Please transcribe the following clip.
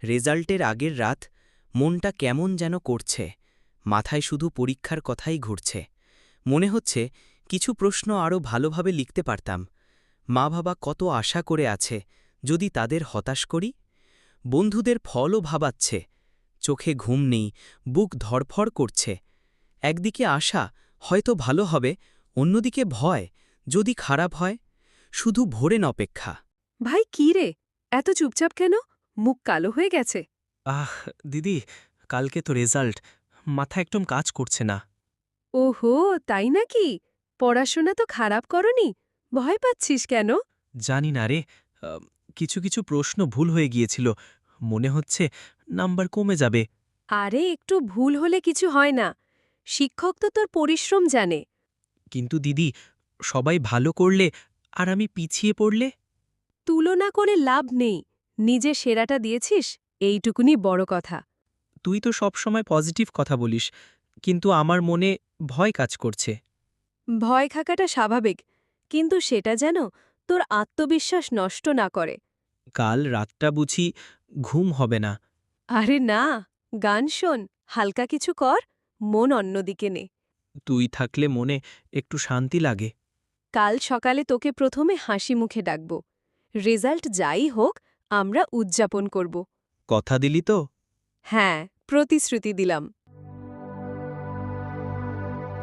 রেজাল্টের আগের রাত মনটা কেমন যেন করছে, মাথায় শুধু পরীক্ষার কথাই ঘুরছে। মনে হচ্ছে কিছু প্রশ্ন আরও ভালোভাবে লিখতে পারতাম। মা বাবা কত আশা করে আছে, যদি তাদের হতাশ করি। বন্ধুদের ফলও ভাবাচ্ছে, চোখে ঘুম নেই, বুক ধড়ফড় করছে। একদিকে আশা, হয়তো ভালো হবে, অন্যদিকে ভয়, যদি খারাপ হয়। শুধু ভোরেন অপেক্ষা। ভাই কি রে, এত চুপচাপ কেন? মুখ কালো হয়ে গেছে। আহ দিদি, কালকে তো রেজাল্ট, মাথা একদম কাজ করছে না। ওহো, তাই নাকি? পড়াশোনা তো খারাপ করনি, ভয় পাচ্ছিস কেন? জানি না রে, কিছু কিছু প্রশ্ন ভুল হয়ে গিয়েছিল, মনে হচ্ছে নাম্বার কমে যাবে। আরে একটু ভুল হলে কিছু হয় না, শিক্ষক তো তোর পরিশ্রম জানে। কিন্তু দিদি, সবাই ভালো করলে আর আমি পিছিয়ে পড়লে? তুলনা করে লাভ নেই, নিজে সেরাটা দিয়েছিস, এইটুকুনি বড় কথা। তুই তো সবসময় পজিটিভ কথা বলিস, কিন্তু আমার মনে ভয় কাজ করছে। ভয় থাকাটা স্বাভাবিক, কিন্তু সেটা যেন তোর আত্মবিশ্বাস নষ্ট না করে। কাল রাতটা বুঝি ঘুম হবে না। আরে না, গান শোন, হালকা কিছু কর, মন অন্যদিকে নে। তুই থাকলে মনে একটু শান্তি লাগে। কাল সকালে তোকে প্রথমে হাসি মুখে ডাকব। রেজাল্ট যাই হোক, আমরা উদযাপন করব। কথা দিলি তো? হ্যাঁ, প্রতিশ্রুতি দিলাম।